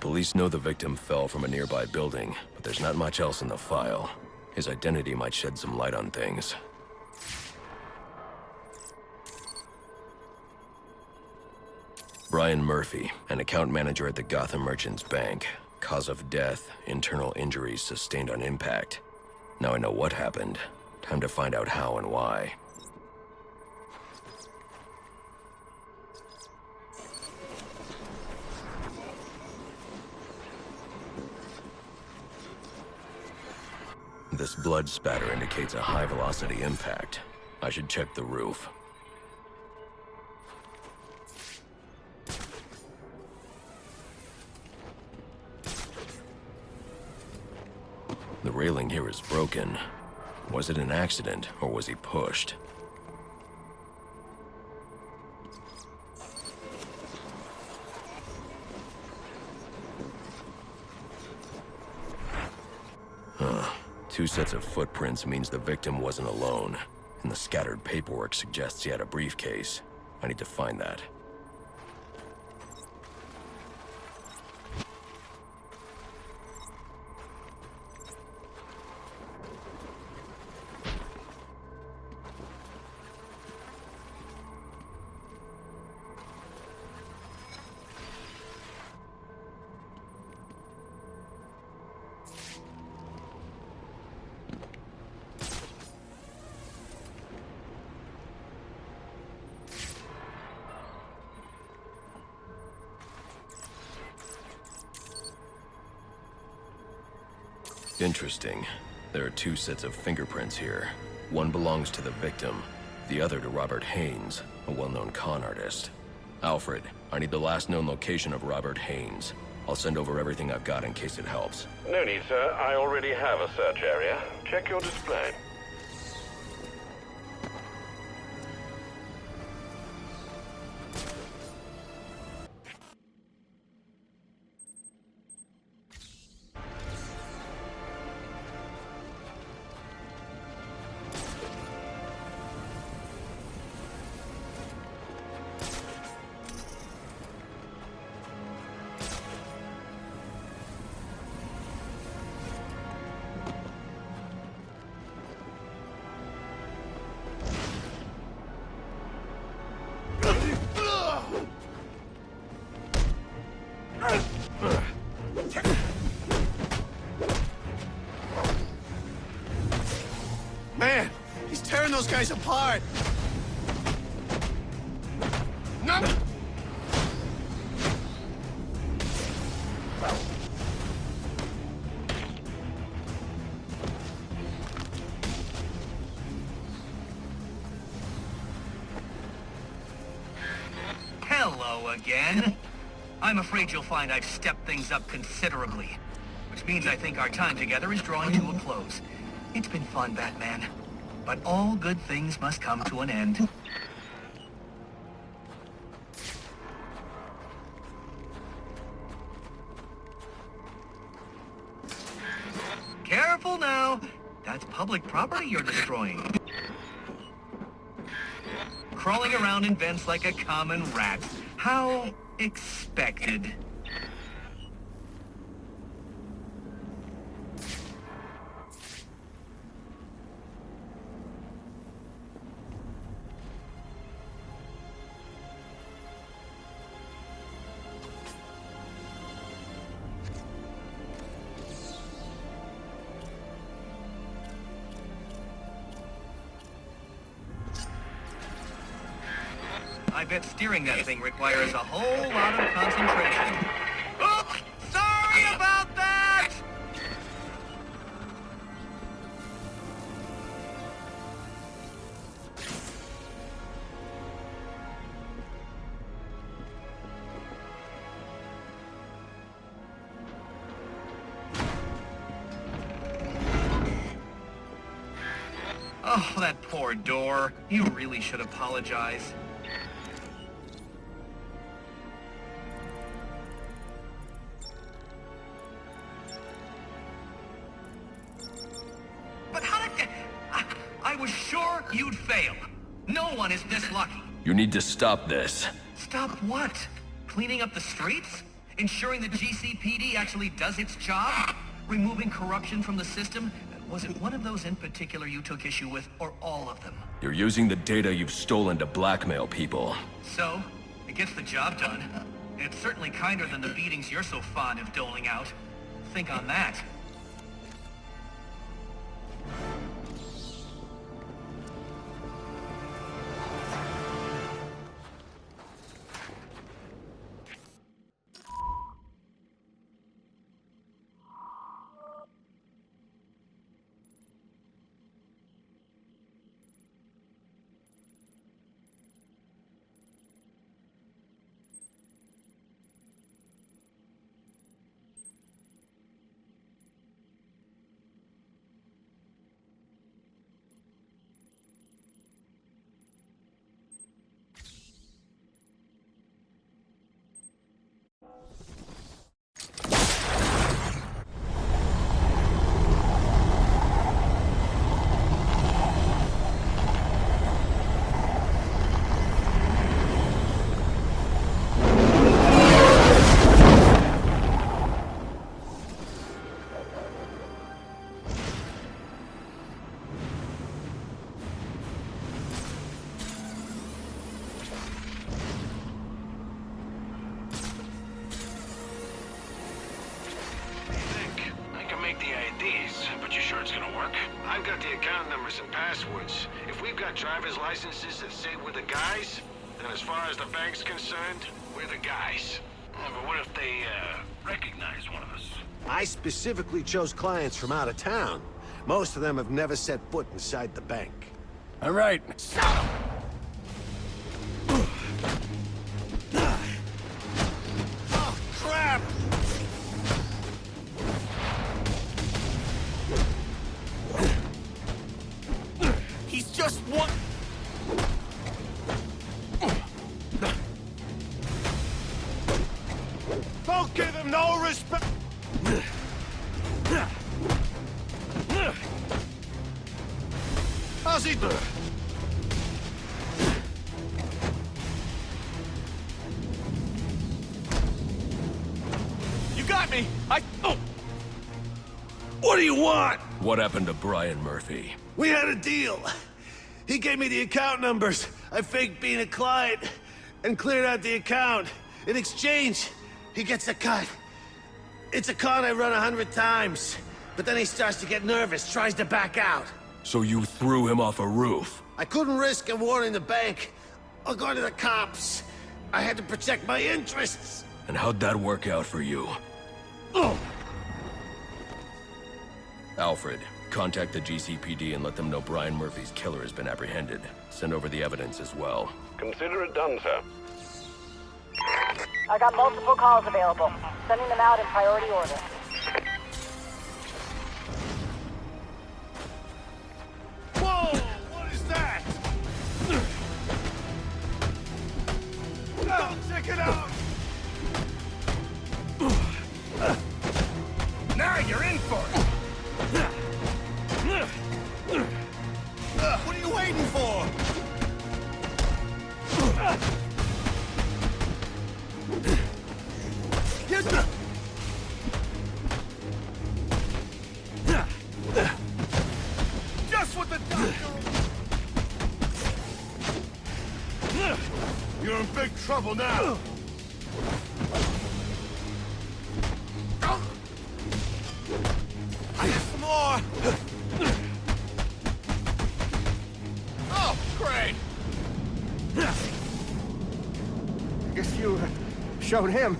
Police know the victim fell from a nearby building, but there's not much else in the file. His identity might shed some light on things. Brian Murphy, an account manager at the Gotham Merchants Bank. Cause of death, internal injuries sustained on impact. Now I know what happened. Time to find out how and why. This blood spatter indicates a high-velocity impact. I should check the roof. The railing here is broken. Was it an accident, or was he pushed? Two sets of footprints means the victim wasn't alone, and the scattered paperwork suggests he had a briefcase. I need to find that. Interesting. There are two sets of fingerprints here. One belongs to the victim, the other to Robert Haynes, a well-known con artist. Alfred, I need the last known location of Robert Haynes. I'll send over everything I've got in case it helps. No need, sir. I already have a search area. Check your display. Man, he's tearing those guys apart! No! Hello again. I'm afraid you'll find I've stepped things up considerably, which means I think our time together is drawing to a close. It's been fun, Batman, but all good things must come to an end. Careful now! That's public property you're destroying. Crawling around in vents like a common rat. How expected. I bet steering that thing requires a whole lot of concentration. Oops! Sorry about that! Oh, that poor door. You really should apologize. I was sure you'd fail. No one is this lucky. You need to stop this. Stop what? Cleaning up the streets? Ensuring the GCPD actually does its job? Removing corruption from the system? Was it one of those in particular you took issue with, or all of them? You're using the data you've stolen to blackmail people. So, it gets the job done. It's certainly kinder than the beatings you're so fond of doling out. Think on that. I've got the account numbers and passwords. If we've got driver's licenses that say we're the guys, then as far as the bank's concerned, we're the guys. Yeah, but what if they, recognize one of us? I specifically chose clients from out of town. Most of them have never set foot inside the bank. All right. Oh, crap! He's just one... Don't give him no respect! How's he doing? You got me! Oh! What do you want? What happened to Brian Murphy? We had a deal. He gave me the account numbers. I faked being a client and cleared out the account. In exchange, he gets a cut. It's a con I run 100 times. But then he starts to get nervous, tries to back out. So you threw him off a roof? I couldn't risk him warning the bank or going to the cops. I had to protect my interests. And how'd that work out for you? Oh. Alfred, contact the GCPD and let them know Brian Murphy's killer has been apprehended. Send over the evidence as well. Consider it done, sir. I got multiple calls available. Sending them out in priority order. Whoa! What is that? Oh, check it out! Now you're in for it! What are you waiting for? Get the... Just what the doctor... You're in big trouble now. I got some more. Oh, great. I guess you showed him.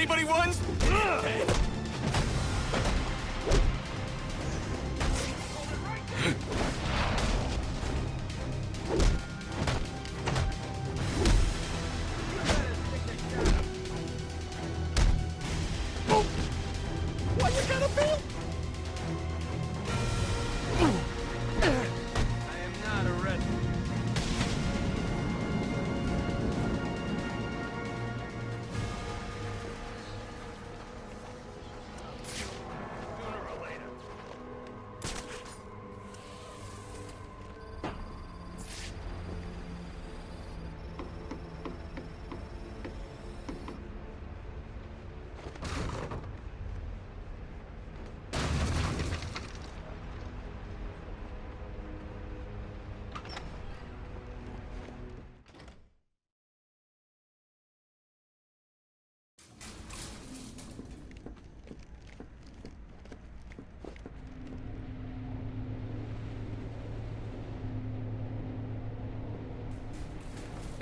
Anybody runs?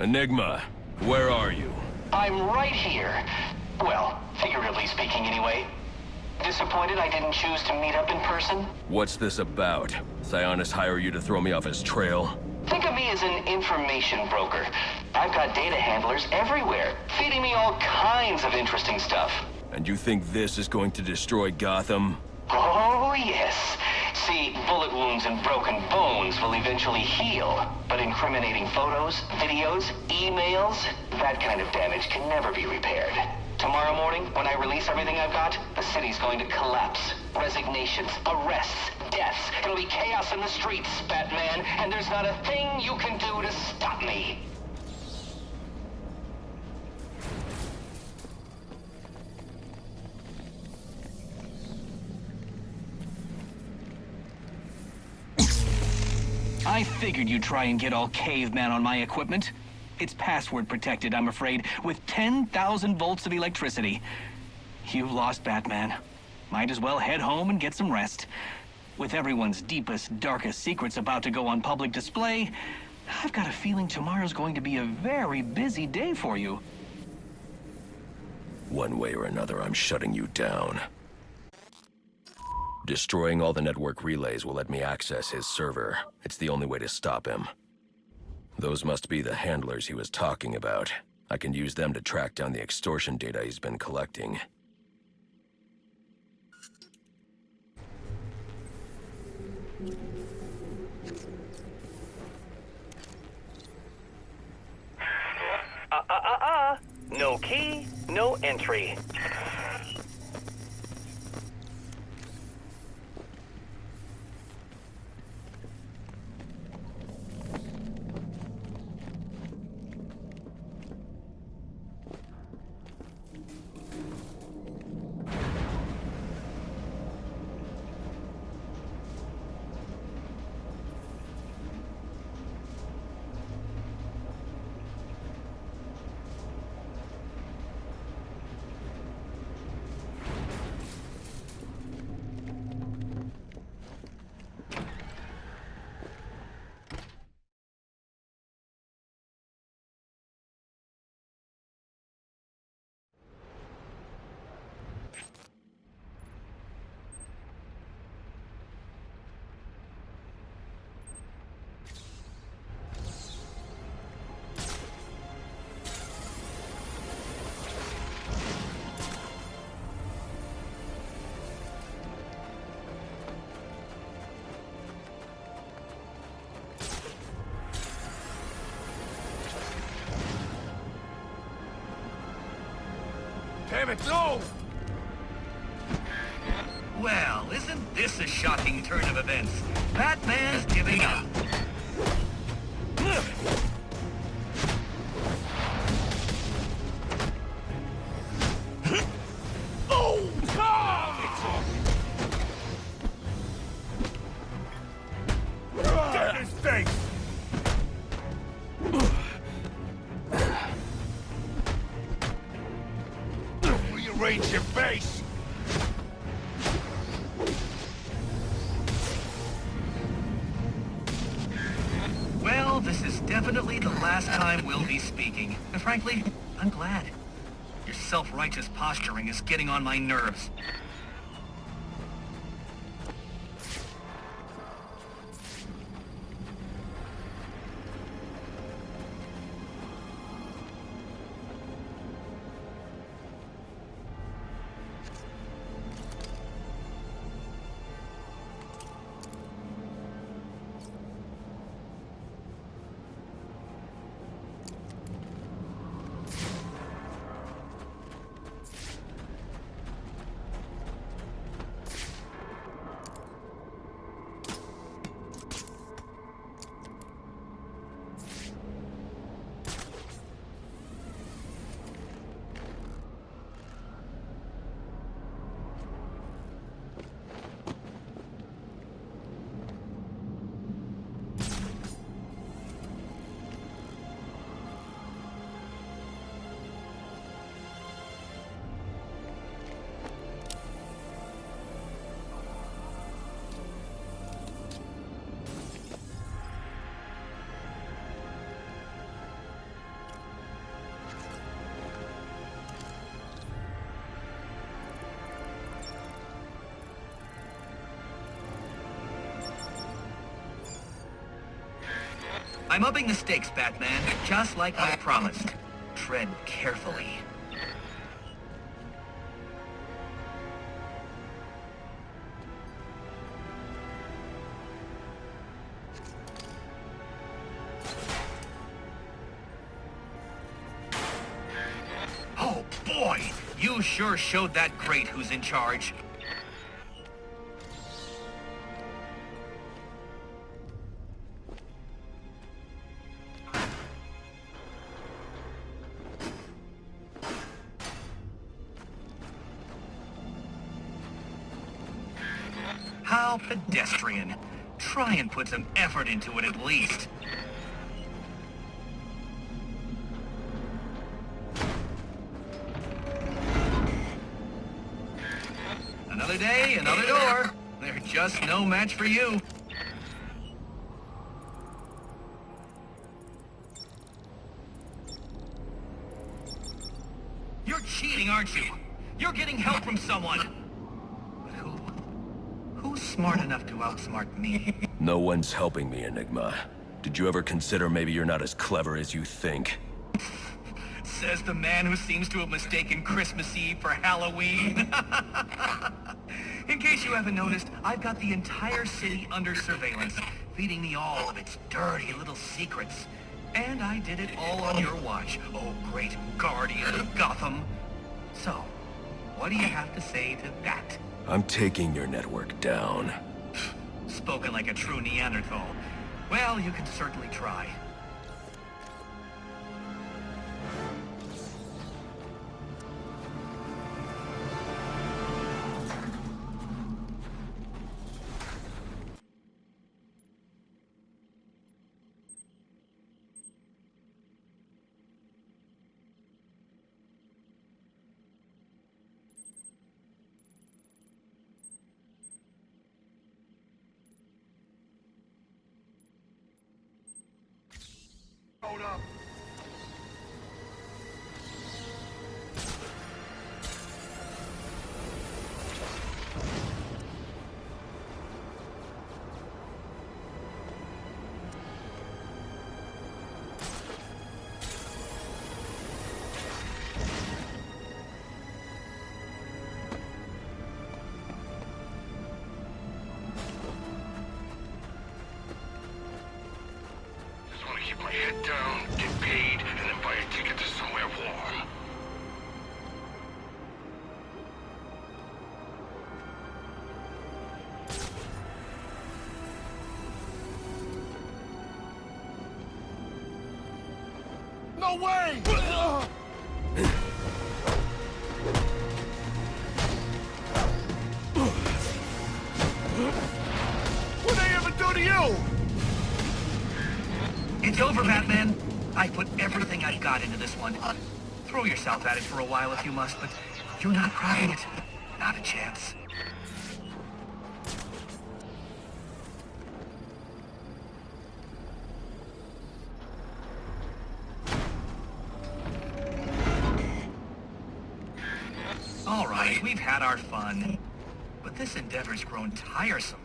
Enigma, where are you? I'm right here. Well, figuratively speaking anyway. Disappointed I didn't choose to meet up in person? What's this about? Sionis hire you to throw me off his trail? Think of me as an information broker. I've got data handlers everywhere, feeding me all kinds of interesting stuff. And you think this is going to destroy Gotham? Oh, yes. See, bullet wounds and broken bones will eventually heal, but incriminating photos, videos, emails, that kind of damage can never be repaired. Tomorrow morning, when I release everything I've got, the city's going to collapse. Resignations, arrests, deaths. It'll be chaos in the streets, Batman, and there's not a thing you can do to stop me. I figured you'd try and get all caveman on my equipment. It's password protected, I'm afraid, with 10,000 volts of electricity. You've lost, Batman. Might as well head home and get some rest. With everyone's deepest, darkest secrets about to go on public display, I've got a feeling tomorrow's going to be a very busy day for you. One way or another, I'm shutting you down. Destroying all the network relays will let me access his server. It's the only way to stop him. Those must be the handlers he was talking about. I can use them to track down the extortion data he's been collecting. No key, no entry. Damn it, no! Well, isn't this a shocking turn of events? Batman's giving up. Get his face! Rearrange your face! Well, this is definitely the last time we'll be speaking. And frankly, I'm glad. Your self-righteous posturing is getting on my nerves. I'm upping the stakes, Batman, just like I promised. Tread carefully. Oh boy! You sure showed that great who's in charge. How pedestrian. Try and put some effort into it at least. Another day, another door. They're just no match for you. You're cheating, aren't you? You're getting help from someone. Who's smart enough to outsmart me? No one's helping me, Enigma. Did you ever consider maybe you're not as clever as you think? Says the man who seems to have mistaken Christmas Eve for Halloween. In case you haven't noticed, I've got the entire city under surveillance, feeding me all of its dirty little secrets. And I did it all on your watch, oh great guardian of Gotham. So, what do you have to say to that? I'm taking your network down. Spoken like a true Neanderthal. Well, you can certainly try. Hold up. Keep my head down, get paid, and then buy a ticket to somewhere warm. No way! What they ever do to you? It's over, Batman. I put everything I've got into this one. Throw yourself at it for a while if you must, but you're not cracking it. Not a chance. had our fun. But this endeavor's grown tiresome.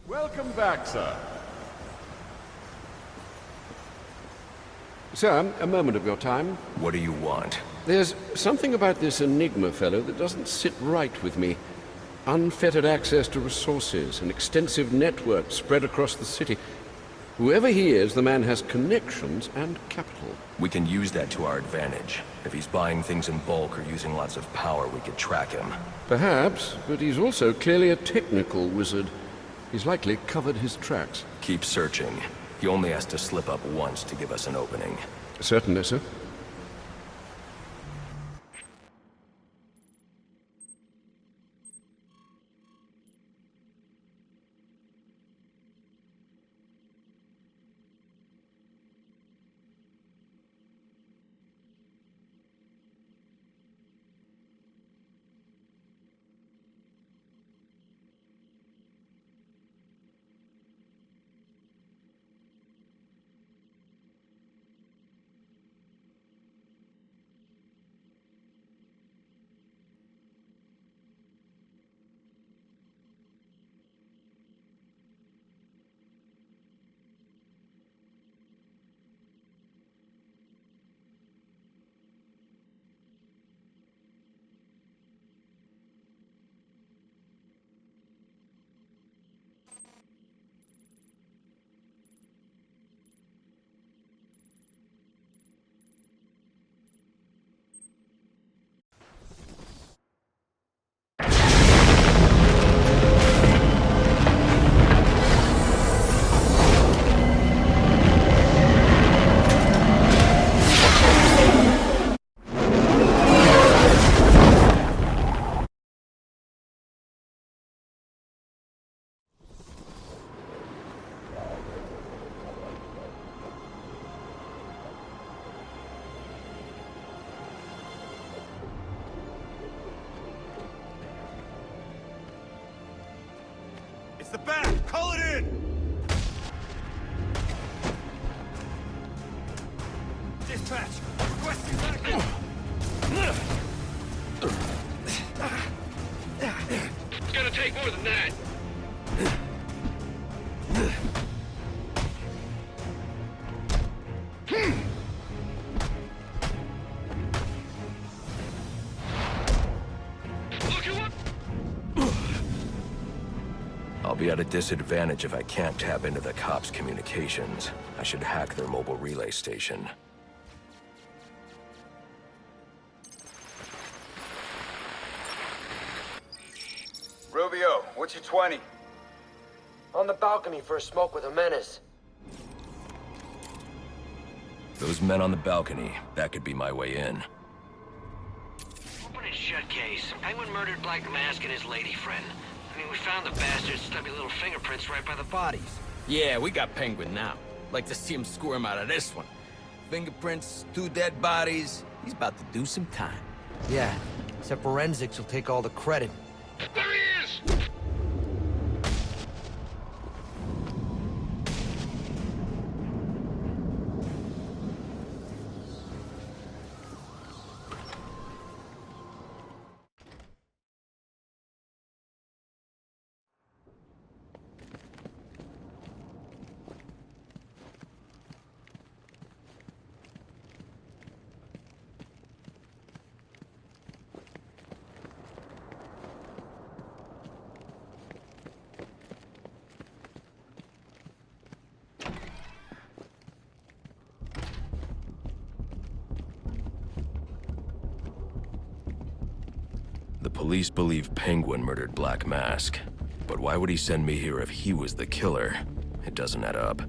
Welcome back, sir. Sir, a moment of your time. What do you want? There's something about this Enigma fellow that doesn't sit right with me. Unfettered access to resources, an extensive network spread across the city. Whoever he is, the man has connections and capital. We can use that to our advantage. If he's buying things in bulk or using lots of power, we could track him. Perhaps, but he's also clearly a technical wizard. He's likely covered his tracks. Keep searching. He only has to slip up once to give us an opening. Certainly, sir. It's the Bat! Call it in! Dispatch! Requesting backup! It's gonna take more than that. I'll be at a disadvantage if I can't tap into the cops' communications. I should hack their mobile relay station. Rubio, what's your 20? On the balcony for a smoke with Jimenez. Those men on the balcony, that could be my way in. Open and shut case. Penguin murdered Black Mask and his lady friend. I mean, we found the bastard's stubby little fingerprints right by the bodies. Yeah, we got Penguin now. Like to see him squirm out of this one. Fingerprints, 2 dead bodies. He's about to do some time. Yeah, except forensics will take all the credit. There he is! The police believe Penguin murdered Black Mask, but why would he send me here if he was the killer? It doesn't add up.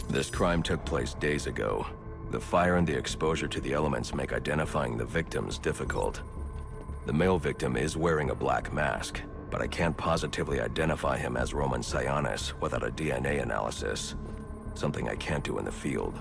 This crime took place days ago. The fire and the exposure to the elements make identifying the victims difficult. The male victim is wearing a black mask, but I can't positively identify him as Roman Sionis without a DNA analysis. Something I can't do in the field.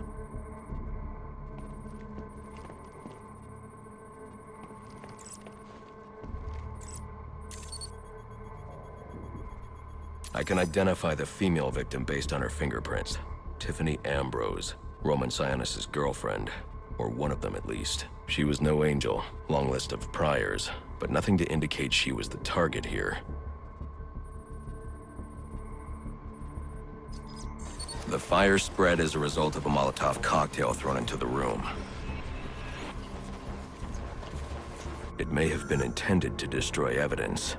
I can identify the female victim based on her fingerprints. Tiffany Ambrose, Roman Sionis' girlfriend, or one of them at least. She was no angel, long list of priors, but nothing to indicate she was the target here. The fire spread as a result of a Molotov cocktail thrown into the room. It may have been intended to destroy evidence.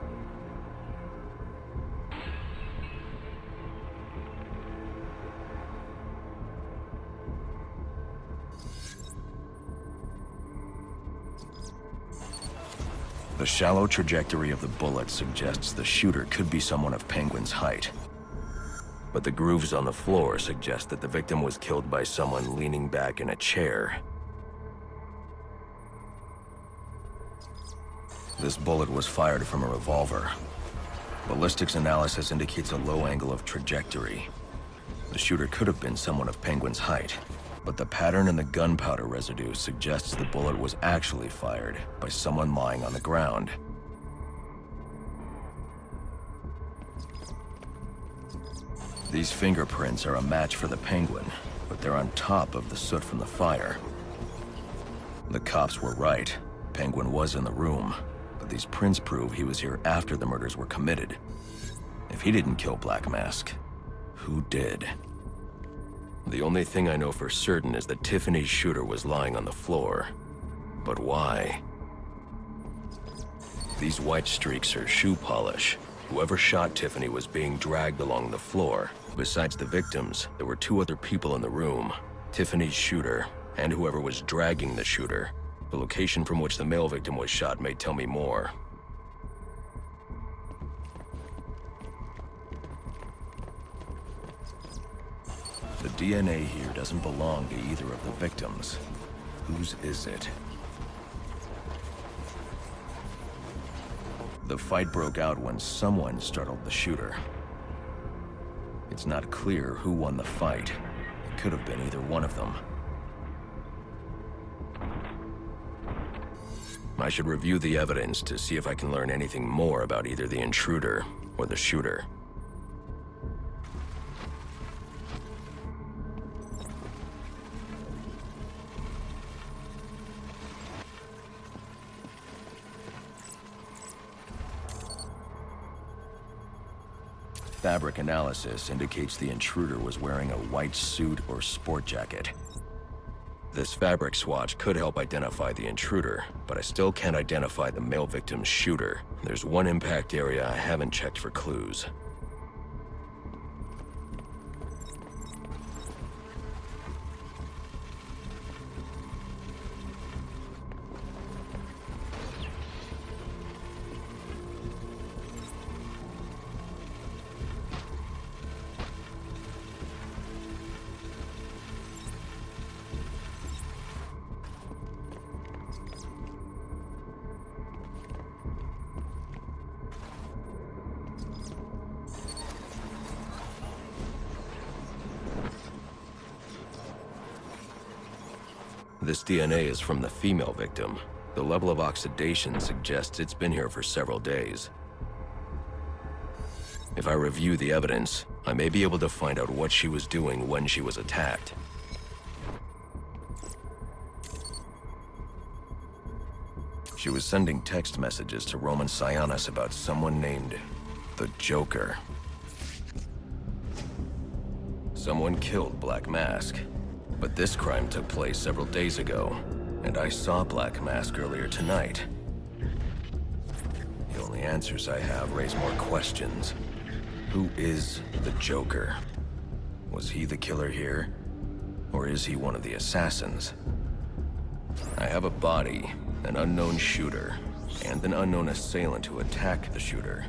The shallow trajectory of the bullet suggests the shooter could be someone of Penguin's height. But the grooves on the floor suggest that the victim was killed by someone leaning back in a chair. This bullet was fired from a revolver. Ballistics analysis indicates a low angle of trajectory. The shooter could have been someone of Penguin's height, but the pattern in the gunpowder residue suggests the bullet was actually fired by someone lying on the ground. These fingerprints are a match for the Penguin, but they're on top of the soot from the fire. The cops were right. Penguin was in the room, but these prints prove he was here after the murders were committed. If he didn't kill Black Mask, who did? The only thing I know for certain is that Tiffany's shooter was lying on the floor. But why? These white streaks are shoe polish. Whoever shot Tiffany was being dragged along the floor. Besides the victims, there were two other people in the room. Tiffany's shooter, and whoever was dragging the shooter. The location from which the male victim was shot may tell me more. The DNA here doesn't belong to either of the victims. Whose is it? The fight broke out when someone startled the shooter. It's not clear who won the fight. It could have been either one of them. I should review the evidence to see if I can learn anything more about either the intruder or the shooter. Fabric analysis indicates the intruder was wearing a white suit or sport jacket. This fabric swatch could help identify the intruder, but I still can't identify the male victim's shooter. There's one impact area I haven't checked for clues. This DNA is from the female victim. The level of oxidation suggests it's been here for several days. If I review the evidence, I may be able to find out what she was doing when she was attacked. She was sending text messages to Roman Sionis about someone named the Joker. Someone killed Black Mask. But this crime took place several days ago, and I saw Black Mask earlier tonight. The only answers I have raise more questions. Who is the Joker? Was he the killer here? Or is he one of the assassins? I have a body, an unknown shooter, and an unknown assailant who attacked the shooter.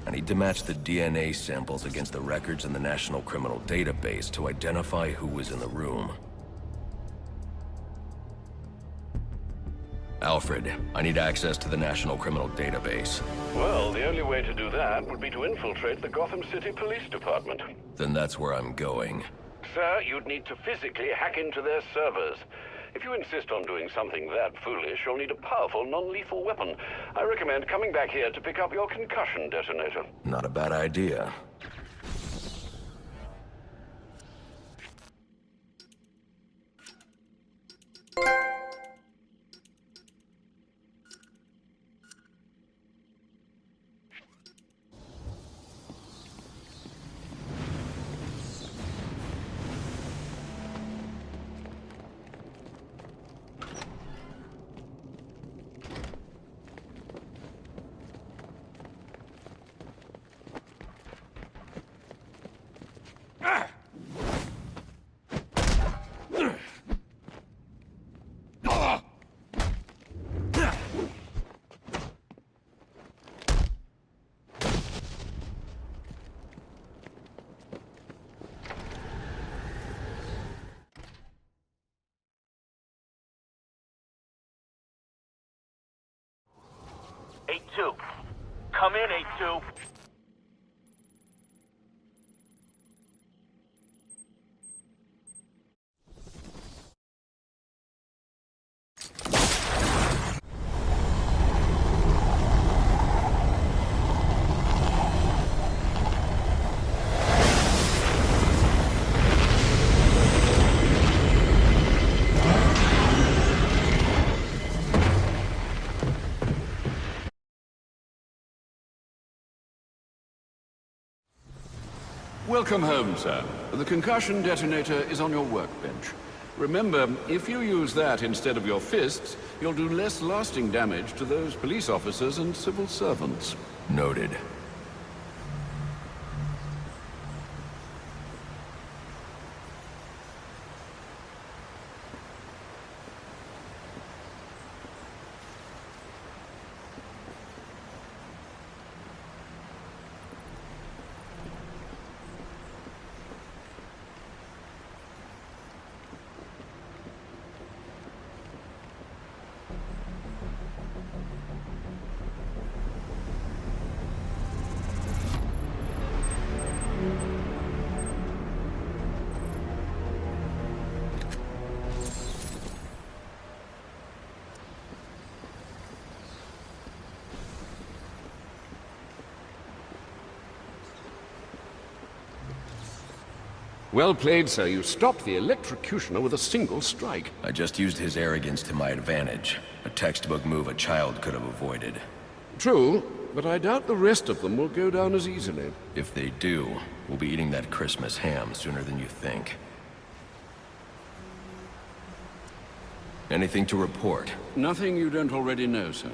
I need to match the DNA samples against the records in the National Criminal Database to identify who was in the room. Alfred, I need access to the National Criminal Database. Well, the only way to do that would be to infiltrate the Gotham City Police Department. Then that's where I'm going. Sir, you'd need to physically hack into their servers. If you insist on doing something that foolish, you'll need a powerful, non-lethal weapon. I recommend coming back here to pick up your concussion detonator. Not a bad idea. Come in, 8-2. Welcome home, sir. The concussion detonator is on your workbench. Remember, if you use that instead of your fists, you'll do less lasting damage to those police officers and civil servants. Noted. Well played, sir. You stopped the electrocutioner with a single strike. I just used his arrogance to my advantage. A textbook move a child could have avoided. True, but I doubt the rest of them will go down as easily. If they do, we'll be eating that Christmas ham sooner than you think. Anything to report? Nothing you don't already know, sir.